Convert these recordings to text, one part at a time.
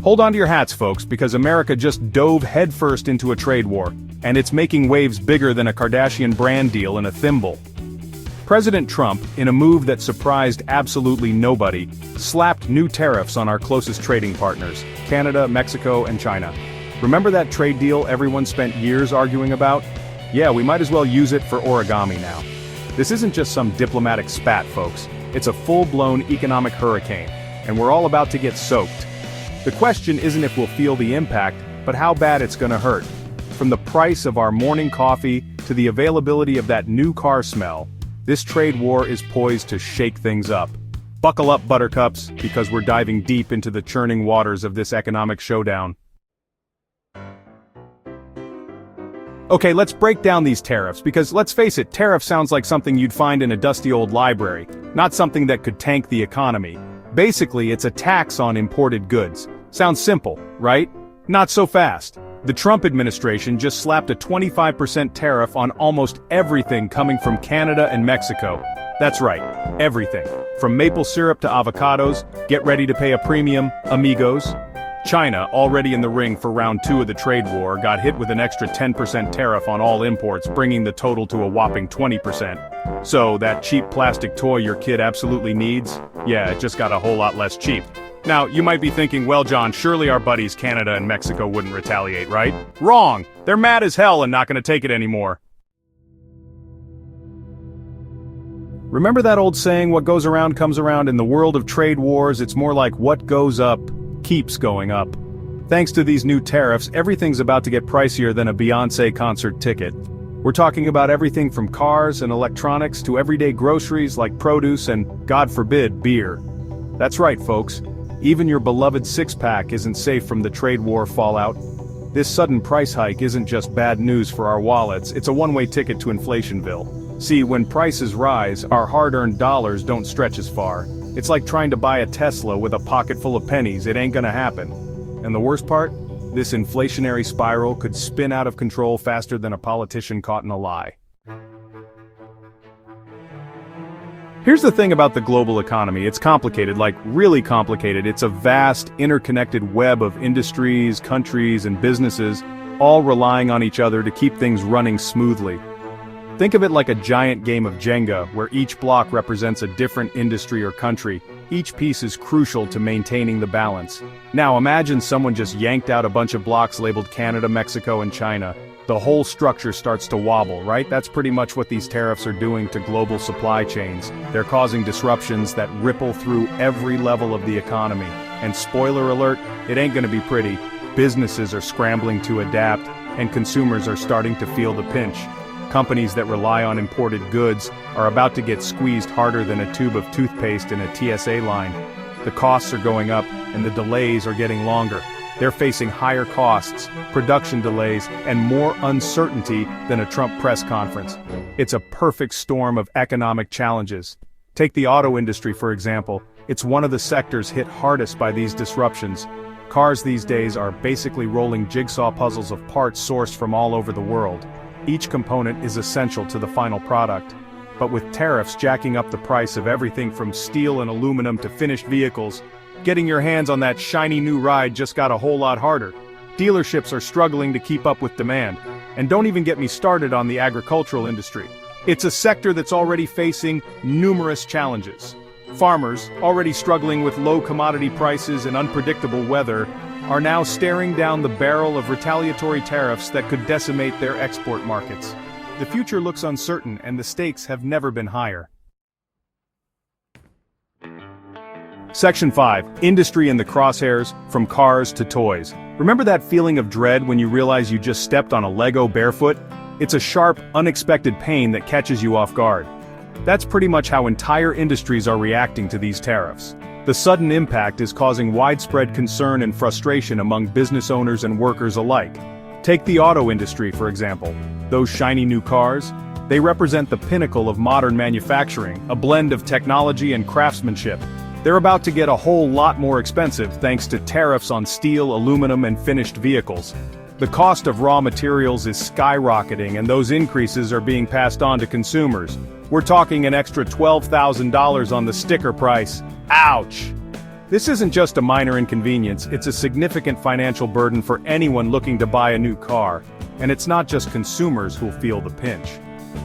Hold on to your hats, folks, because America just dove headfirst into a trade war, and it's making waves bigger than a Kardashian brand deal in a thimble. President Trump, in a move that surprised absolutely nobody, slapped new tariffs on our closest trading partners, Canada, Mexico, and China. Remember that trade deal everyone spent years arguing about? Yeah, we might as well use it for origami now. This isn't just some diplomatic spat, folks. It's a full-blown economic hurricane, and we're all about to get soaked. The question isn't if we'll feel the impact, but how bad it's gonna hurt. From the price of our morning coffee to the availability of that new car smell, this trade war is poised to shake things up. Buckle up, buttercups, because we're diving deep into the churning waters of this economic showdown. Okay, let's break down these tariffs, because let's face it, tariff sounds like something you'd find in a dusty old library, not something that could tank the economy. Basically, it's a tax on imported goods. Sounds simple, right? Not so fast. The Trump administration just slapped a 25% tariff on almost everything coming from Canada and Mexico. That's right, everything. From maple syrup to avocados, get ready to pay a premium, amigos. China, already in the ring for round 2 of the trade war, got hit with an extra 10% tariff on all imports, bringing the total to a whopping 20%. So, that cheap plastic toy your kid absolutely needs? Yeah, it just got a whole lot less cheap. Now, you might be thinking, well, John, surely our buddies Canada and Mexico wouldn't retaliate, right? Wrong! They're mad as hell and not gonna take it anymore. Remember that old saying, what goes around comes around? In the world of trade wars, it's more like what goes up keeps going up. Thanks to these new tariffs, everything's about to get pricier than a Beyoncé concert ticket. We're talking about everything from cars and electronics to everyday groceries like produce and, God forbid, beer. That's right, folks. Even your beloved six-pack isn't safe from the trade war fallout. This sudden price hike isn't just bad news for our wallets, it's a one-way ticket to Inflationville. See, when prices rise, our hard-earned dollars don't stretch as far. It's like trying to buy a Tesla with a pocket full of pennies. It ain't gonna happen. And the worst part? This inflationary spiral could spin out of control faster than a politician caught in a lie. Here's the thing about the global economy, it's complicated, like really complicated. It's a vast, interconnected web of industries, countries, and businesses, all relying on each other to keep things running smoothly. Think of it like a giant game of Jenga, where each block represents a different industry or country. Each piece is crucial to maintaining the balance. Now imagine someone just yanked out a bunch of blocks labeled Canada, Mexico, and China. The whole structure starts to wobble, right? That's pretty much what these tariffs are doing to global supply chains. They're causing disruptions that ripple through every level of the economy. And spoiler alert, it ain't gonna be pretty. Businesses are scrambling to adapt, and consumers are starting to feel the pinch. Companies that rely on imported goods are about to get squeezed harder than a tube of toothpaste in a TSA line. The costs are going up, and the delays are getting longer. They're facing higher costs, production delays, and more uncertainty than a Trump press conference. It's a perfect storm of economic challenges. Take the auto industry, for example. It's one of the sectors hit hardest by these disruptions. Cars these days are basically rolling jigsaw puzzles of parts sourced from all over the world. Each component is essential to the final product. But with tariffs jacking up the price of everything from steel and aluminum to finished vehicles, getting your hands on that shiny new ride just got a whole lot harder. Dealerships are struggling to keep up with demand. And don't even get me started on the agricultural industry. It's a sector that's already facing numerous challenges. Farmers, already struggling with low commodity prices and unpredictable weather, are now staring down the barrel of retaliatory tariffs that could decimate their export markets. The future looks uncertain, and the stakes have never been higher. Section 5. Industry in the crosshairs, from cars to toys. Remember that feeling of dread when you realize you just stepped on a Lego barefoot? It's a sharp, unexpected pain that catches you off guard. That's pretty much how entire industries are reacting to these tariffs. The sudden impact is causing widespread concern and frustration among business owners and workers alike. Take the auto industry, for example. Those shiny new cars? They represent the pinnacle of modern manufacturing, a blend of technology and craftsmanship. They're about to get a whole lot more expensive thanks to tariffs on steel, aluminum, and finished vehicles. The cost of raw materials is skyrocketing, and those increases are being passed on to consumers. We're talking an extra $12,000 on the sticker price. Ouch! This isn't just a minor inconvenience, it's a significant financial burden for anyone looking to buy a new car, and it's not just consumers who'll feel the pinch.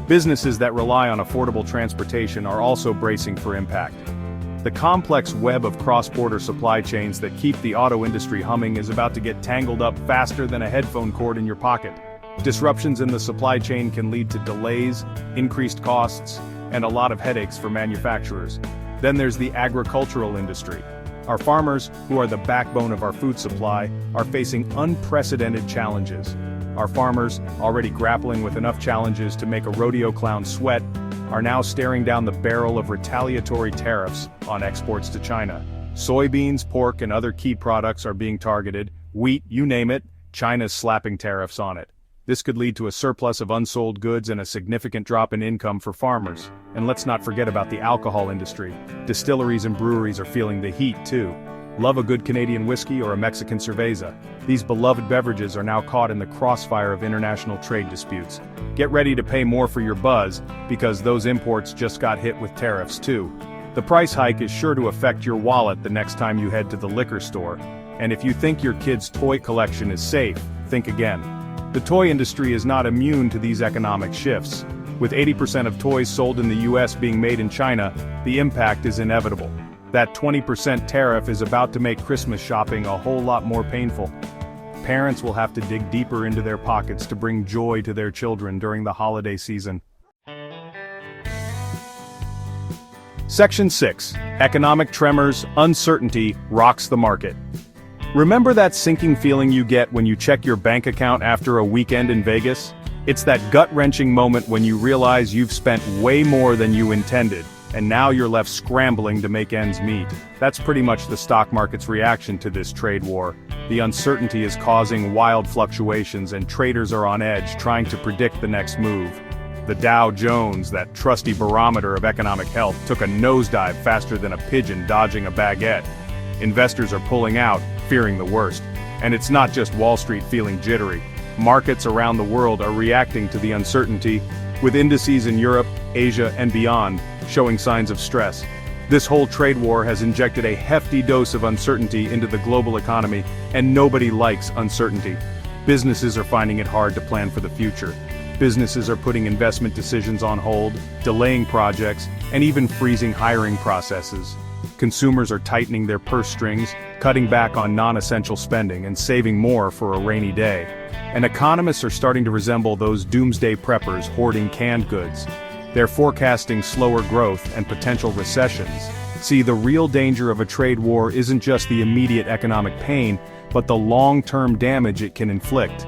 Businesses that rely on affordable transportation are also bracing for impact. The complex web of cross-border supply chains that keep the auto industry humming is about to get tangled up faster than a headphone cord in your pocket. Disruptions in the supply chain can lead to delays, increased costs, and a lot of headaches for manufacturers. Then there's the agricultural industry. Our farmers, who are the backbone of our food supply, are facing unprecedented challenges. Our farmers, already grappling with enough challenges to make a rodeo clown sweat, are now staring down the barrel of retaliatory tariffs on exports to China. Soybeans, pork, and other key products are being targeted. Wheat, you name it, China's slapping tariffs on it. This could lead to a surplus of unsold goods and a significant drop in income for farmers. And let's not forget about the alcohol industry. Distilleries and breweries are feeling the heat too. Love a good Canadian whiskey or a Mexican cerveza? These beloved beverages are now caught in the crossfire of international trade disputes. Get ready to pay more for your buzz, because those imports just got hit with tariffs too. The price hike is sure to affect your wallet the next time you head to the liquor store. And if you think your kid's toy collection is safe, think again. The toy industry is not immune to these economic shifts. With 80% of toys sold in the US being made in China, the impact is inevitable. That 20% tariff is about to make Christmas shopping a whole lot more painful. Parents will have to dig deeper into their pockets to bring joy to their children during the holiday season. Section 6. Economic tremors, uncertainty rocks the market. Remember that sinking feeling you get when you check your bank account after a weekend in Vegas? It's that gut-wrenching moment when you realize you've spent way more than you intended, and now you're left scrambling to make ends meet. That's pretty much the stock market's reaction to this trade war. The uncertainty is causing wild fluctuations, and traders are on edge trying to predict the next move. The Dow Jones, that trusty barometer of economic health, took a nosedive faster than a pigeon dodging a baguette. Investors are pulling out, fearing the worst. And it's not just Wall Street feeling jittery. Markets around the world are reacting to the uncertainty, with indices in Europe, Asia, and beyond showing signs of stress. This whole trade war has injected a hefty dose of uncertainty into the global economy, and nobody likes uncertainty. Businesses are finding it hard to plan for the future. Businesses are putting investment decisions on hold, delaying projects, and even freezing hiring processes. Consumers are tightening their purse strings, cutting back on non-essential spending and saving more for a rainy day. And economists are starting to resemble those doomsday preppers hoarding canned goods. They're forecasting slower growth and potential recessions. See, the real danger of a trade war isn't just the immediate economic pain, but the long-term damage it can inflict.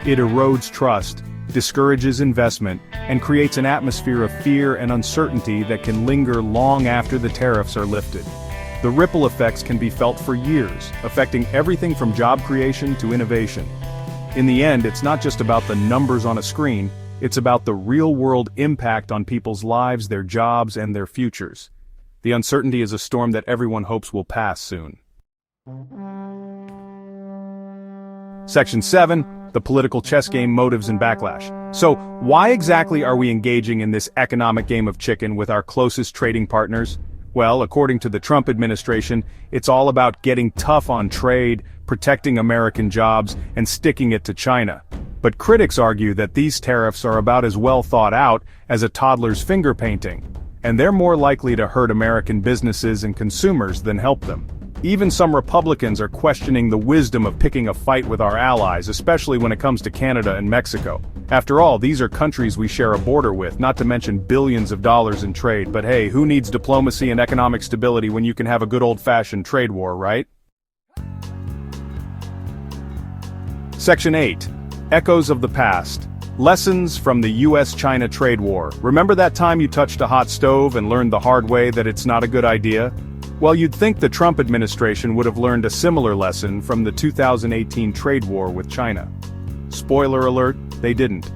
It erodes trust, discourages investment, and creates an atmosphere of fear and uncertainty that can linger long after the tariffs are lifted. The ripple effects can be felt for years, affecting everything from job creation to innovation. In the end, it's not just about the numbers on a screen, it's about the real-world impact on people's lives, their jobs, and their futures. The uncertainty is a storm that everyone hopes will pass soon. Section 7. The political chess game, motives and backlash. So, why exactly are we engaging in this economic game of chicken with our closest trading partners? Well, according to the Trump administration, it's all about getting tough on trade, protecting American jobs, and sticking it to China. But critics argue that these tariffs are about as well thought out as a toddler's finger painting, and they're more likely to hurt American businesses and consumers than help them. Even some Republicans are questioning the wisdom of picking a fight with our allies, especially when it comes to Canada and Mexico. After all, these are countries we share a border with, not to mention billions of dollars in trade. But hey, who needs diplomacy and economic stability when you can have a good old-fashioned trade war, right? Section 8. Echoes of the past. Lessons from the US-China trade war. Remember that time you touched a hot stove and learned the hard way that it's not a good idea? Well, you'd think the Trump administration would have learned a similar lesson from the 2018 trade war with China. Spoiler alert, they didn't.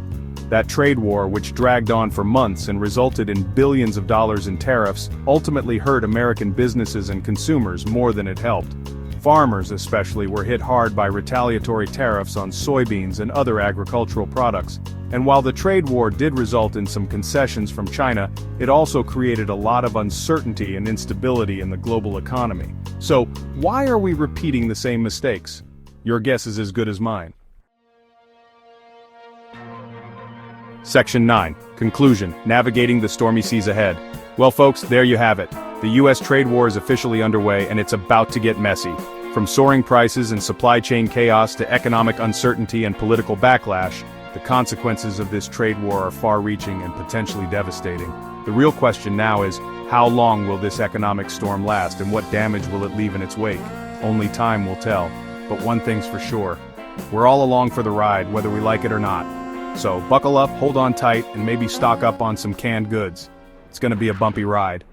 That trade war, which dragged on for months and resulted in billions of dollars in tariffs, ultimately hurt American businesses and consumers more than it helped. Farmers especially were hit hard by retaliatory tariffs on soybeans and other agricultural products. And while the trade war did result in some concessions from China, it also created a lot of uncertainty and instability in the global economy. So, why are we repeating the same mistakes? Your guess is as good as mine. Section 9. Conclusion. Navigating the stormy seas ahead. Well folks, there you have it. The US trade war is officially underway and it's about to get messy. From soaring prices and supply chain chaos to economic uncertainty and political backlash, the consequences of this trade war are far-reaching and potentially devastating. The real question now is, how long will this economic storm last and what damage will it leave in its wake? Only time will tell. But one thing's for sure. We're all along for the ride, whether we like it or not. So buckle up, hold on tight, and maybe stock up on some canned goods. It's gonna be a bumpy ride.